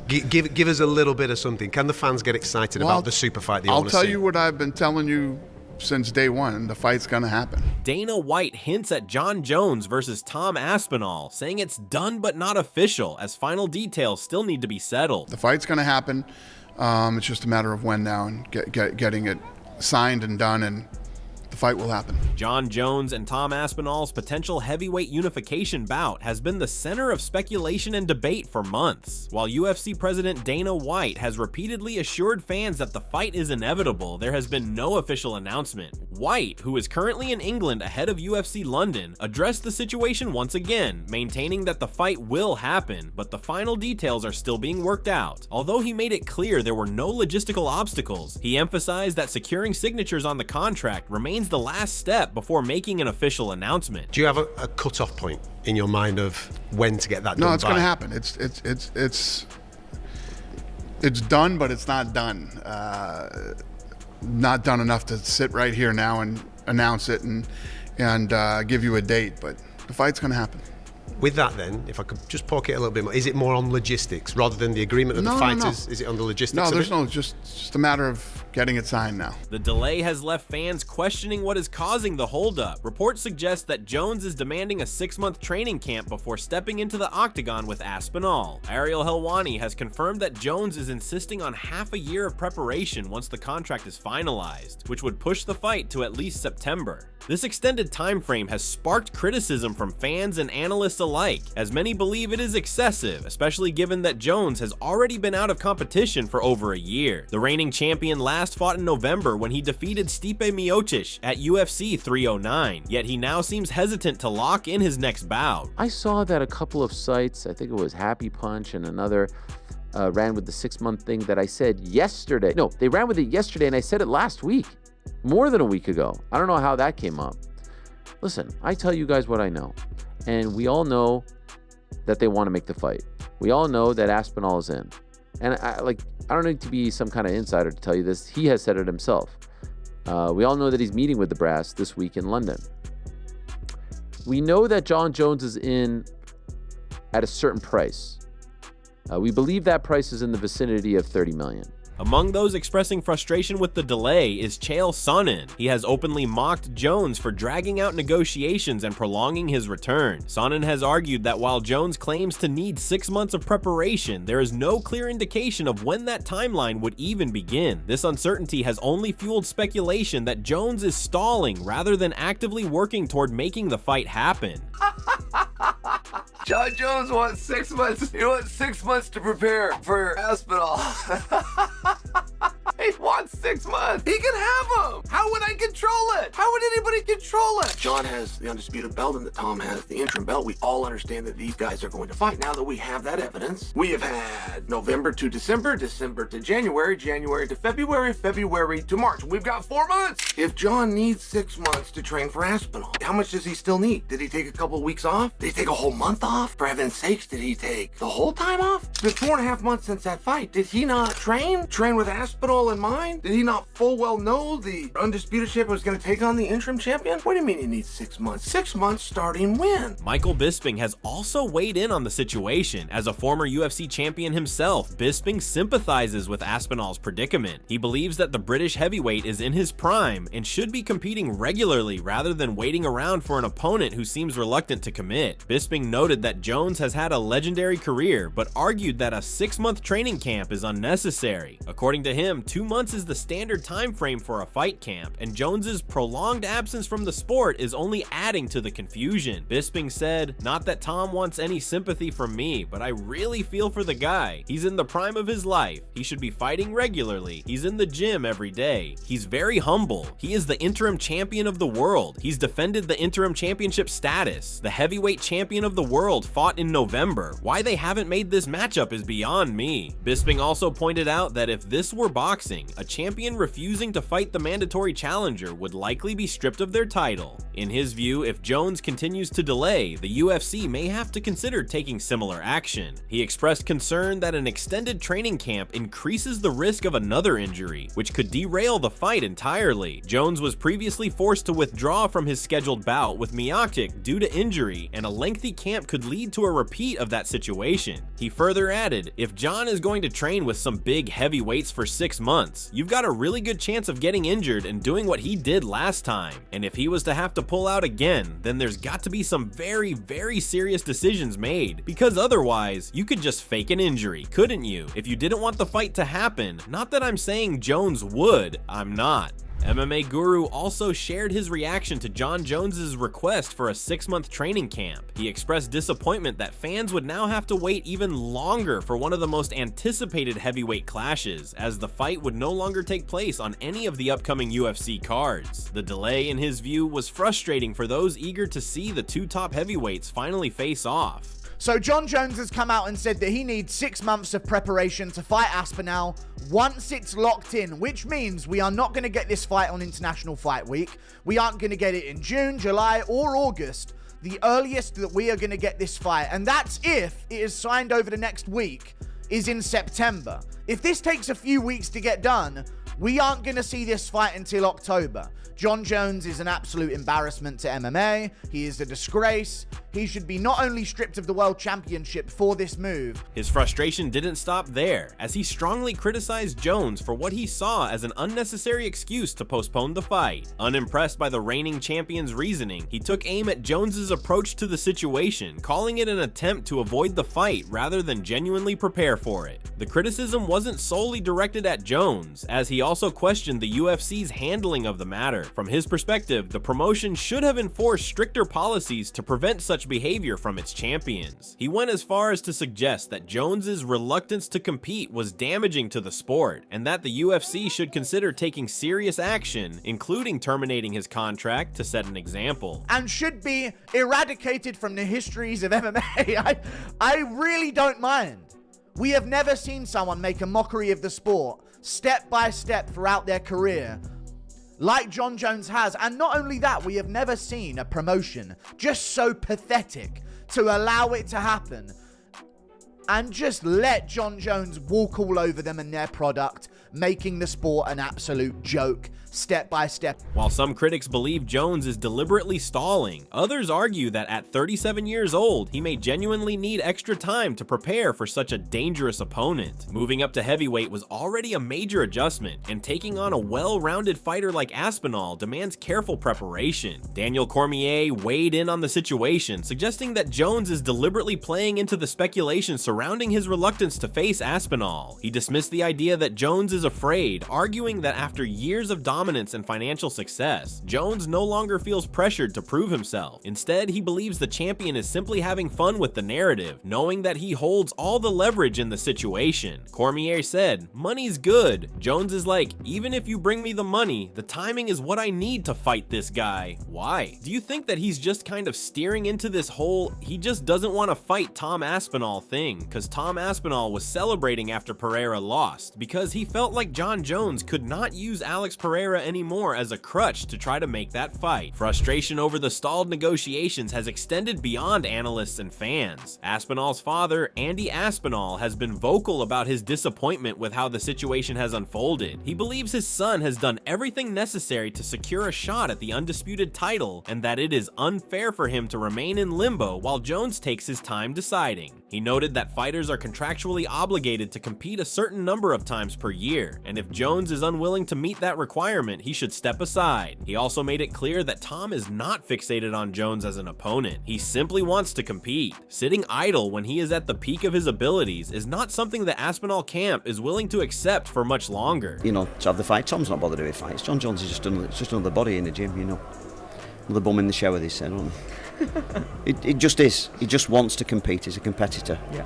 Give us a little bit of something. Can the fans get excited about the super fight? I'll tell you what I've been telling you since day one. The fight's gonna happen. Dana White hints at Jon Jones versus Tom Aspinall, saying it's done but not official, as final details still need to be settled. The fight's gonna happen. It's just a matter of when now, and getting it signed and done, and the fight will happen. Jon Jones and Tom Aspinall's potential heavyweight unification bout has been the center of speculation and debate for months. While UFC President Dana White has repeatedly assured fans that the fight is inevitable, there has been no official announcement. White, who is currently in England ahead of UFC London, addressed the situation once again, maintaining that the fight will happen, but the final details are still being worked out. Although he made it clear there were no logistical obstacles, he emphasized that securing signatures on the contract remains the last step before making an official announcement. Do you have a cut-off point in your mind of when to get that done? No, it's going to happen. It's done, but it's not done. Not done enough to sit right here now and announce it and give you a date, but the fight's going to happen. With that then, if I could just poke it a little bit more, is it more on logistics rather than the agreement of the fighters? No. Is it on the logistics? No, there's no, just a matter of getting it signed now. The delay has left fans questioning what is causing the holdup. Reports suggest that Jones is demanding a 6-month training camp before stepping into the octagon with Aspinall. Ariel Helwani has confirmed that Jones is insisting on half a year of preparation once the contract is finalized, which would push the fight to at least September. This extended time frame has sparked criticism from fans and analysts alike, as many believe it is excessive, especially given that Jones has already been out of competition for over a year. The reigning champion last fought in November when he defeated Stipe Miocic at UFC 309, yet he now seems hesitant to lock in his next bout. I saw that a couple of sites, I think it was Happy Punch and another, ran with the 6-month thing that I said yesterday. No, they ran with it yesterday and I said it last week. More than a week ago. I don't know how that came up. Listen, I tell you guys what I know. And we all know that they want to make the fight. We all know that Aspinall is in. And I don't need to be some kind of insider to tell you this. He has said it himself. We all know that he's meeting with the brass this week in London. We know that Jon Jones is in at a certain price. We believe that price is in the vicinity of $30 million. Among those expressing frustration with the delay is Chael Sonnen. He has openly mocked Jones for dragging out negotiations and prolonging his return. Sonnen has argued that while Jones claims to need 6 months of preparation, there is no clear indication of when that timeline would even begin. This uncertainty has only fueled speculation that Jones is stalling rather than actively working toward making the fight happen. Jon Jones wants 6 months. He wants 6 months to prepare for Aspinall. He wants 6 months. He can have them. How would I control it? How would anybody control it? Jon has the undisputed belt and that Tom has the interim belt. We all understand that these guys are going to fight. Now that we have that evidence, we have had November to December, December to January, January to February, February to March. We've got 4 months. If Jon needs 6 months to train for Aspinall, how much does he still need? Did he take a couple of weeks off? Did he take a whole month off? For heaven's sakes, did he take the whole time off? It's been 4.5 months since that fight. Did he not train? Train with Aspinall in mind? Did he not full well know the undisputed champion was going to take on the interim champion? What do you mean he needs 6 months? 6 months starting when? Michael Bisping has also weighed in on the situation. As a former UFC champion himself, Bisping sympathizes with Aspinall's predicament. He believes that the British heavyweight is in his prime and should be competing regularly rather than waiting around for an opponent who seems reluctant to commit. Bisping noted that Jones has had a legendary career, but argued that a 6-month training camp is unnecessary. According to him, 2 months is the standard time frame for a fight camp, and Jones's prolonged absence from the sport is only adding to the confusion. Bisping said, "Not that Tom wants any sympathy from me, but I really feel for the guy. He's in the prime of his life. He should be fighting regularly. He's in the gym every day. He's very humble. He is the interim champion of the world. He's defended the interim championship status. The heavyweight champion of the world fought in November. Why they haven't made this matchup is beyond me." Bisping also pointed out that if this were boxing, boxing, a champion refusing to fight the mandatory challenger would likely be stripped of their title. In his view, if Jones continues to delay, the UFC may have to consider taking similar action. He expressed concern that an extended training camp increases the risk of another injury, which could derail the fight entirely. Jones was previously forced to withdraw from his scheduled bout with Miocic due to injury, and a lengthy camp could lead to a repeat of that situation. He further added, "If John is going to train with some big heavyweights for 6 months, you've got a really good chance of getting injured and doing what he did last time. And if he was to have to pull out again, then there's got to be some very, very serious decisions made, because otherwise, you could just fake an injury, couldn't you? If you didn't want the fight to happen. Not that I'm saying Jones would, I'm not." MMA Guru also shared his reaction to Jon Jones's request for a 6-month training camp. He expressed disappointment that fans would now have to wait even longer for one of the most anticipated heavyweight clashes, as the fight would no longer take place on any of the upcoming UFC cards. The delay, in his view, was frustrating for those eager to see the two top heavyweights finally face off. So Jon Jones has come out and said that he needs 6 months of preparation to fight Aspinall once it's locked in, which means we are not going to get this fight on International Fight Week. We aren't going to get it in June, July, or August. The earliest that we are going to get this fight, and that's if it is signed over the next week, is in September. If this takes a few weeks to get done, we aren't going to see this fight until October. Jon Jones is an absolute embarrassment to MMA. He is a disgrace. He should be not only stripped of the World Championship for this move. His frustration didn't stop there, as he strongly criticized Jones for what he saw as an unnecessary excuse to postpone the fight. Unimpressed by the reigning champion's reasoning, he took aim at Jones's approach to the situation, calling it an attempt to avoid the fight rather than genuinely prepare for it. The criticism wasn't solely directed at Jones, as he also questioned the UFC's handling of the matter. From his perspective, the promotion should have enforced stricter policies to prevent such behavior from its champions. He went as far as to suggest that Jones's reluctance to compete was damaging to the sport, and that the UFC should consider taking serious action, including terminating his contract to set an example. And should be eradicated from the histories of MMA. I really don't mind. We have never seen someone make a mockery of the sport, step by step throughout their career, like Jon Jones has. And not only that, we have never seen a promotion just so pathetic to allow it to happen and just let Jon Jones walk all over them and their product, making the sport an absolute joke, step by step. While some critics believe Jones is deliberately stalling, others argue that at 37 years old, he may genuinely need extra time to prepare for such a dangerous opponent. Moving up to heavyweight was already a major adjustment, and taking on a well-rounded fighter like Aspinall demands careful preparation. Daniel Cormier weighed in on the situation, suggesting that Jones is deliberately playing into the speculation surrounding his reluctance to face Aspinall. He dismissed the idea that Jones is afraid, arguing that after years of dominance and financial success, Jones no longer feels pressured to prove himself. Instead, he believes the champion is simply having fun with the narrative, knowing that he holds all the leverage in the situation. Cormier said, "Money's good." Jones is like, "Even if you bring me the money, the timing is what I need to fight this guy." Why? Do you think that he's just kind of steering into this whole he just doesn't want to fight Tom Aspinall thing because Tom Aspinall was celebrating after Pereira lost because he felt like Jon Jones could not use Alex Pereira anymore as a crutch to try to make that fight? Frustration over the stalled negotiations has extended beyond analysts and fans. Aspinall's father, Andy Aspinall, has been vocal about his disappointment with how the situation has unfolded. He believes his son has done everything necessary to secure a shot at the undisputed title, and that it is unfair for him to remain in limbo while Jones takes his time deciding. He noted that fighters are contractually obligated to compete a certain number of times per year, and if Jones is unwilling to meet that requirement, he should step aside. He also made it clear that Tom is not fixated on Jones as an opponent. He simply wants to compete. Sitting idle when he is at the peak of his abilities is not something the Aspinall camp is willing to accept for much longer. You know, to have the fight, Tom's not bothered with fights. Jon Jones is just another body in the gym, you know. Another bum in the shower, they say, don't they? It just is. He just wants to compete. He's a competitor. Yeah.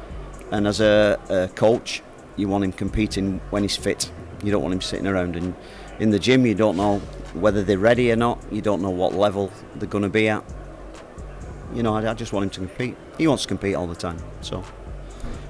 And as a coach, you want him competing when he's fit. You don't want him sitting around and in the gym. You don't know whether they're ready or not. You don't know what level they're going to be at. You know, I just want him to compete. He wants to compete all the time. So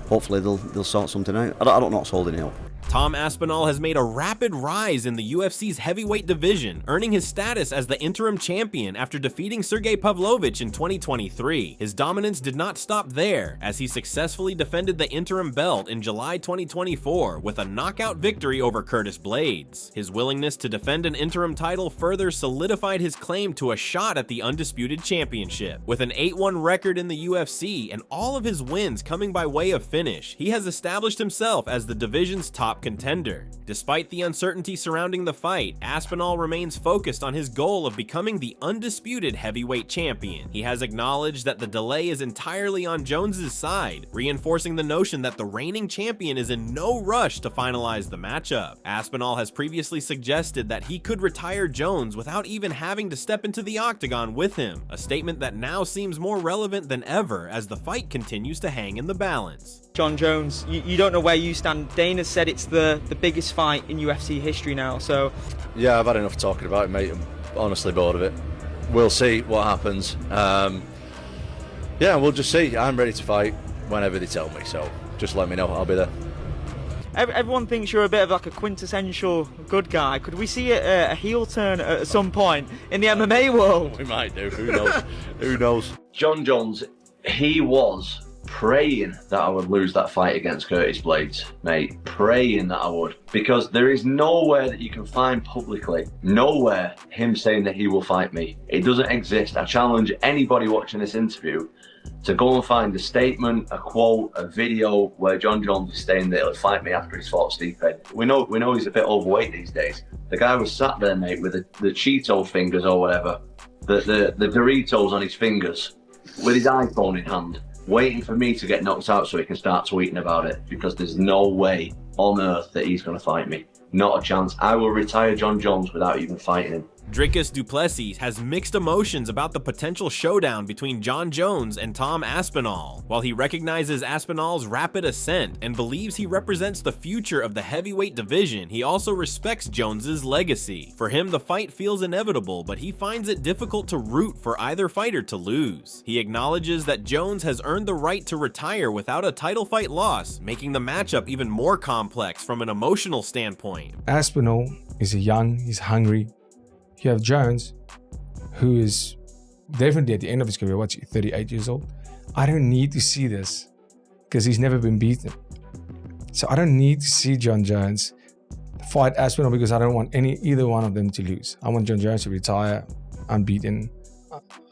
hopefully they'll sort something out. I don't know what's holding it up. Tom Aspinall has made a rapid rise in the UFC's heavyweight division, earning his status as the interim champion after defeating Sergey Pavlovich in 2023. His dominance did not stop there, as he successfully defended the interim belt in July 2024 with a knockout victory over Curtis Blades. His willingness to defend an interim title further solidified his claim to a shot at the undisputed championship. With an 8-1 record in the UFC and all of his wins coming by way of finish, he has established himself as the division's top contender. Despite the uncertainty surrounding the fight, Aspinall remains focused on his goal of becoming the undisputed heavyweight champion. He has acknowledged that the delay is entirely on Jones's side, reinforcing the notion that the reigning champion is in no rush to finalize the matchup. Aspinall has previously suggested that he could retire Jones without even having to step into the octagon with him, a statement that now seems more relevant than ever as the fight continues to hang in the balance. John Jones, you don't know where you stand. Dana said it's the biggest fight in UFC history now, so... Yeah, I've had enough talking about it, mate. I'm honestly bored of it. We'll see what happens. Yeah, we'll just see. I'm ready to fight whenever they tell me, so just let me know. I'll be there. Everyone thinks you're a bit of like a quintessential good guy. Could we see a heel turn at some point in the MMA world? We might do. Who knows? Who knows? John Jones, he was praying that I would lose that fight against Curtis Blades, mate. Praying that I would. Because there is nowhere that you can find publicly, nowhere, him saying that he will fight me. It doesn't exist. I challenge anybody watching this interview to go and find a statement, a quote, a video where John Jones is saying that he'll fight me after he's fought Stipe. We know he's a bit overweight these days. The guy was sat there, mate, with the Cheeto fingers or whatever, the Doritos on his fingers, with his iPhone in hand, waiting for me to get knocked out so he can start tweeting about it, because there's no way on earth that he's going to fight me. Not a chance. I will retire John Jones without even fighting him. Dricus du Plessis has mixed emotions about the potential showdown between John Jones and Tom Aspinall. While he recognizes Aspinall's rapid ascent and believes he represents the future of the heavyweight division, he also respects Jones's legacy. For him, the fight feels inevitable, but he finds it difficult to root for either fighter to lose. He acknowledges that Jones has earned the right to retire without a title fight loss, making the matchup even more complex from an emotional standpoint. Aspinall is young, he's hungry. You have Jones, who is definitely at the end of his career, 38 years old. I don't need to see this because he's never been beaten. So I don't need to see John Jones fight Aspinall because I don't want either one of them to lose. I want John Jones to retire unbeaten.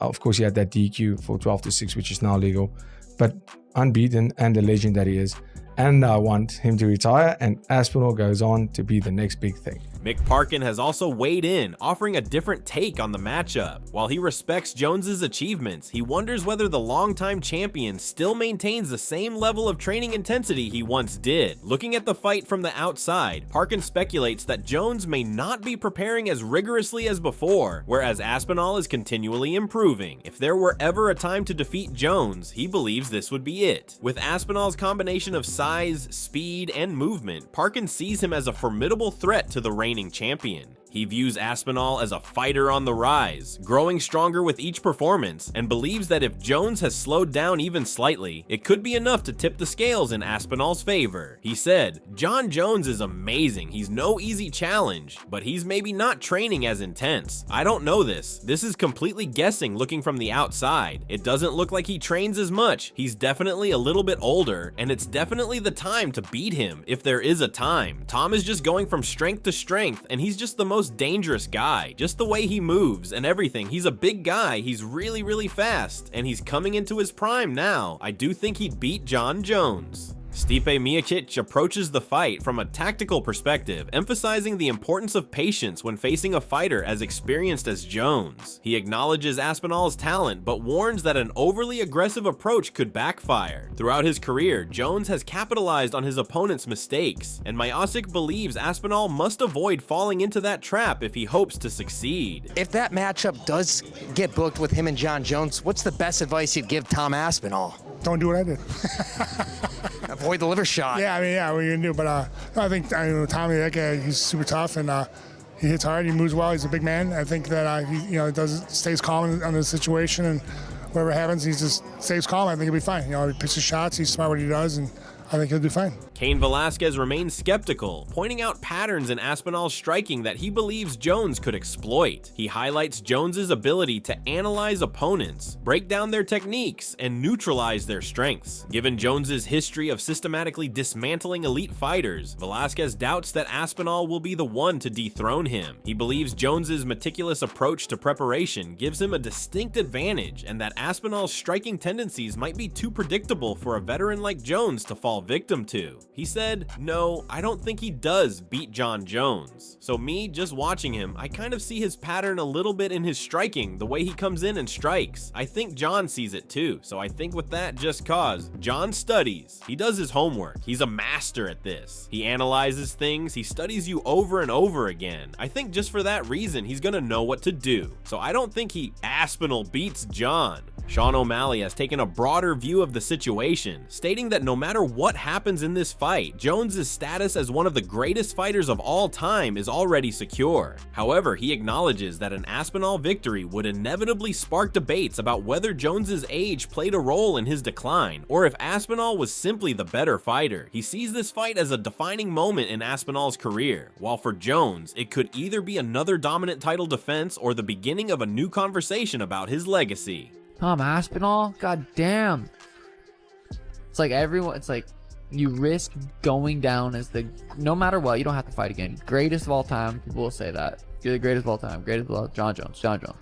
Of course, he had that DQ for 12-6, which is now legal, but unbeaten and the legend that he is. And I want him to retire and Aspinall goes on to be the next big thing. Mick Parkin has also weighed in, offering a different take on the matchup. While he respects Jones's achievements, he wonders whether the longtime champion still maintains the same level of training intensity he once did. Looking at the fight from the outside, Parkin speculates that Jones may not be preparing as rigorously as before, whereas Aspinall is continually improving. If there were ever a time to defeat Jones, he believes this would be it. With Aspinall's combination of size, speed, and movement, Parkin sees him as a formidable threat to the reigning champion. He views Aspinall as a fighter on the rise, growing stronger with each performance, and believes that if Jones has slowed down even slightly, it could be enough to tip the scales in Aspinall's favor. He said, "John Jones is amazing. He's no easy challenge, but he's maybe not training as intense. I don't know this. This is completely guessing looking from the outside. It doesn't look like he trains as much. He's definitely a little bit older, and it's definitely the time to beat him, if there is a time. Tom is just going from strength to strength, and he's just the most dangerous guy. Just the way he moves and everything. He's a big guy. He's really fast, and he's coming into his prime now. I do think he'd beat John Jones." Stipe Miocic approaches the fight from a tactical perspective, emphasizing the importance of patience when facing a fighter as experienced as Jones. He acknowledges Aspinall's talent, but warns that an overly aggressive approach could backfire. Throughout his career, Jones has capitalized on his opponent's mistakes, and Miocic believes Aspinall must avoid falling into that trap if he hopes to succeed. If that matchup does get booked with him and John Jones, what's the best advice you'd give Tom Aspinall? Don't do what I did. Avoid the liver shot. Yeah, I mean, yeah, what are you gonna do? But I think Tommy, that guy, he's super tough and he hits hard. He moves well. He's a big man. I think that he stays calm under the situation, and whatever happens, he just stays calm. I think he'll be fine. He picks his shots. He's smart what he does, and I think he'll do fine. Cain Velasquez remains skeptical, pointing out patterns in Aspinall's striking that he believes Jones could exploit. He highlights Jones's ability to analyze opponents, break down their techniques, and neutralize their strengths. Given Jones's history of systematically dismantling elite fighters, Velasquez doubts that Aspinall will be the one to dethrone him. He believes Jones's meticulous approach to preparation gives him a distinct advantage, and that Aspinall's striking tendencies might be too predictable for a veteran like Jones to fall victim to. He said, "No, I don't think he does beat Jon Jones. So me, just watching him, I kind of see his pattern a little bit in his striking, the way he comes in and strikes. I think Jon sees it too, so I think with that just cause, Jon studies. He does his homework. He's a master at this. He analyzes things, he studies you over and over again. I think just for that reason, he's gonna know what to do. So I don't think Aspinall beats Jon." Sean O'Malley has taken a broader view of the situation, stating that no matter what happens in this fight, Jones's status as one of the greatest fighters of all time is already secure. However, he acknowledges that an Aspinall victory would inevitably spark debates about whether Jones's age played a role in his decline, or if Aspinall was simply the better fighter. He sees this fight as a defining moment in Aspinall's career, while for Jones, it could either be another dominant title defense or the beginning of a new conversation about his legacy. Tom Aspinall? God damn. It's like you risk going down as no matter what, you don't have to fight again. Greatest of all time, people will say that. You're the greatest of all time. Greatest of all time, Jon Jones.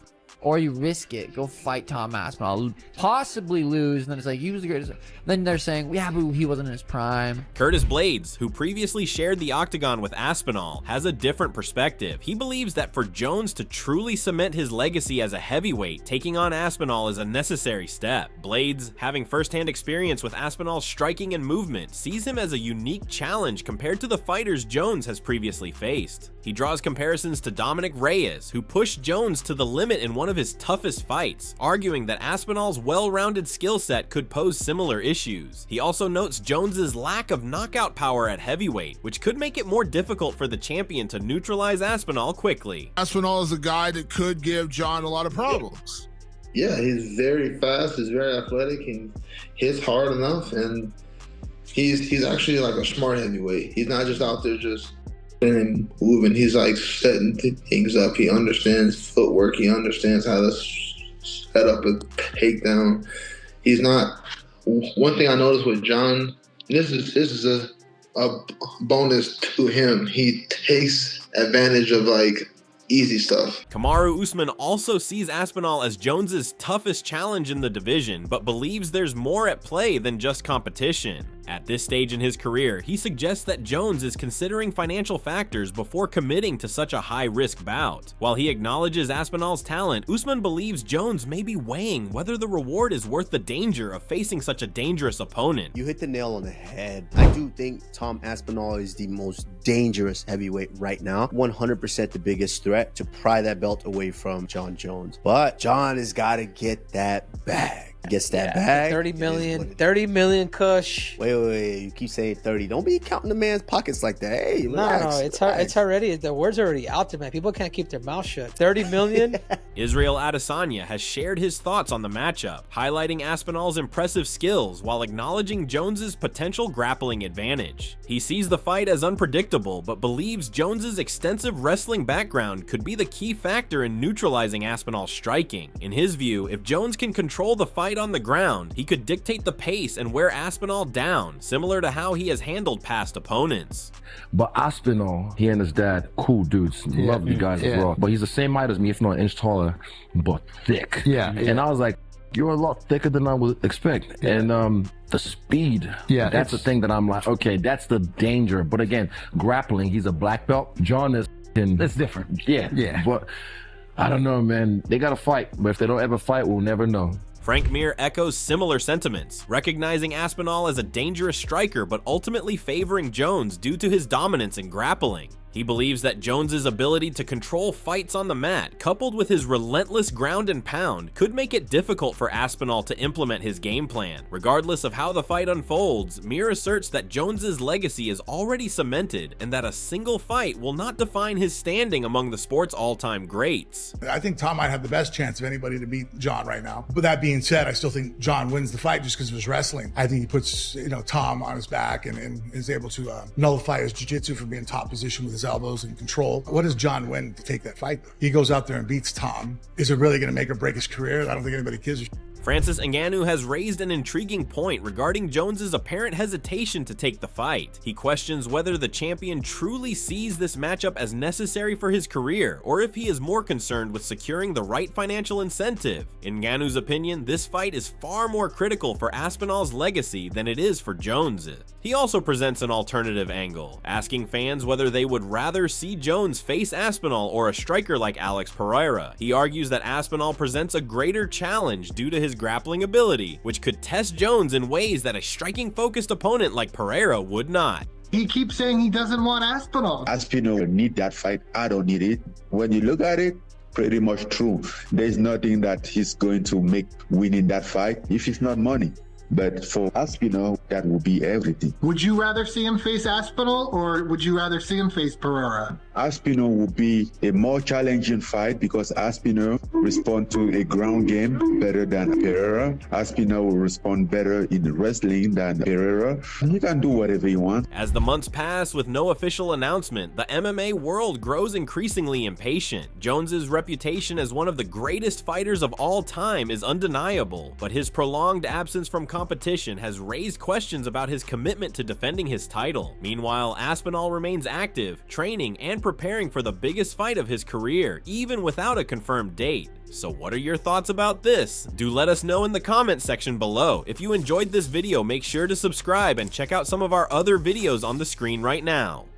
Or you risk it, go fight Tom Aspinall, possibly lose, and then it's like, he was the greatest. Then they're saying, yeah, but he wasn't in his prime. Curtis Blades, who previously shared the octagon with Aspinall, has a different perspective. He believes that for Jones to truly cement his legacy as a heavyweight, taking on Aspinall is a necessary step. Blades, having firsthand experience with Aspinall's striking and movement, sees him as a unique challenge compared to the fighters Jones has previously faced. He draws comparisons to Dominic Reyes, who pushed Jones to the limit in one of his toughest fights, arguing that Aspinall's well-rounded skill set could pose similar issues. He also notes Jones's lack of knockout power at heavyweight, which could make it more difficult for the champion to neutralize Aspinall quickly. Aspinall is a guy that could give Jon a lot of problems. Yeah, he's very fast, he's very athletic, and hits hard enough, and he's actually like a smart heavyweight. He's not just out there just and moving. He's like setting things up. He understands footwork. He understands how to set up a takedown. He's not. One thing I noticed with Jon, this is a bonus to him. He takes advantage of like easy stuff. Kamaru Usman also sees Aspinall as Jones's toughest challenge in the division, but believes there's more at play than just competition. At this stage in his career, he suggests that Jones is considering financial factors before committing to such a high-risk bout. While he acknowledges Aspinall's talent, Usman believes Jones may be weighing whether the reward is worth the danger of facing such a dangerous opponent. You hit the nail on the head. I do think Tom Aspinall is the most dangerous heavyweight right now. 100% the biggest threat to pry that belt away from Jon Jones. But Jon has got to get that bag. Gets that bag. 30 million Kush. Wait, you keep saying 30. Don't be counting the man's pockets like that. Hey, relax. No, it's already, the word's already out there, man. People can't keep their mouth shut. 30 million? Israel Adesanya has shared his thoughts on the matchup, highlighting Aspinall's impressive skills while acknowledging Jones's potential grappling advantage. He sees the fight as unpredictable, but believes Jones's extensive wrestling background could be the key factor in neutralizing Aspinall's striking. In his view, if Jones can control the fight on the ground, he could dictate the pace and wear Aspinall down, similar to how he has handled past opponents. But Aspinall, he and his dad, cool dudes, lovely guys as well. But he's the same height as me, if not an inch taller, but thick. And I was like, you're a lot thicker than I would expect. And the speed, that's the thing that I'm like, okay, that's the danger. But again, grappling, he's a black belt. Jon is... It's different. But I don't know, man. They gotta fight. But if they don't ever fight, we'll never know. Frank Mir echoes similar sentiments, recognizing Aspinall as a dangerous striker but ultimately favoring Jones due to his dominance in grappling. He believes that Jones's ability to control fights on the mat, coupled with his relentless ground and pound, could make it difficult for Aspinall to implement his game plan. Regardless of how the fight unfolds, Mir asserts that Jones's legacy is already cemented and that a single fight will not define his standing among the sport's all-time greats. I think Tom might have the best chance of anybody to beat John right now. But that being said, I still think John wins the fight just because of his wrestling. I think he puts, Tom on his back and is able to nullify his jiu-jitsu from being top position with his elbows and control. What does John win to take that fight? He goes out there and beats Tom. Is it really going to make or break his career? I don't think anybody gives a shit. Francis Ngannou has raised an intriguing point regarding Jones's apparent hesitation to take the fight. He questions whether the champion truly sees this matchup as necessary for his career, or if he is more concerned with securing the right financial incentive. In Ngannou's opinion, this fight is far more critical for Aspinall's legacy than it is for Jones's. He also presents an alternative angle, asking fans whether they would rather see Jones face Aspinall or a striker like Alex Pereira. He argues that Aspinall presents a greater challenge due to his grappling ability, which could test Jones in ways that a striking-focused opponent like Pereira would not. He keeps saying he doesn't want Aspinall. Aspinall need that fight. I don't need it. When you look at it, pretty much true. There's nothing that he's going to make winning that fight if it's not money. But for Aspinall, that will be everything. Would you rather see him face Aspinall or would you rather see him face Pereira? Aspinall will be a more challenging fight because Aspinall respond to a ground game better than Pereira. Aspinall will respond better in the wrestling than Pereira. He can do whatever he wants. As the months pass with no official announcement, the MMA world grows increasingly impatient. Jones's reputation as one of the greatest fighters of all time is undeniable, but his prolonged absence from competition has raised questions about his commitment to defending his title. Meanwhile, Aspinall remains active, training and preparing for the biggest fight of his career, even without a confirmed date. So what are your thoughts about this? Do let us know in the comment section below. If you enjoyed this video, make sure to subscribe and check out some of our other videos on the screen right now.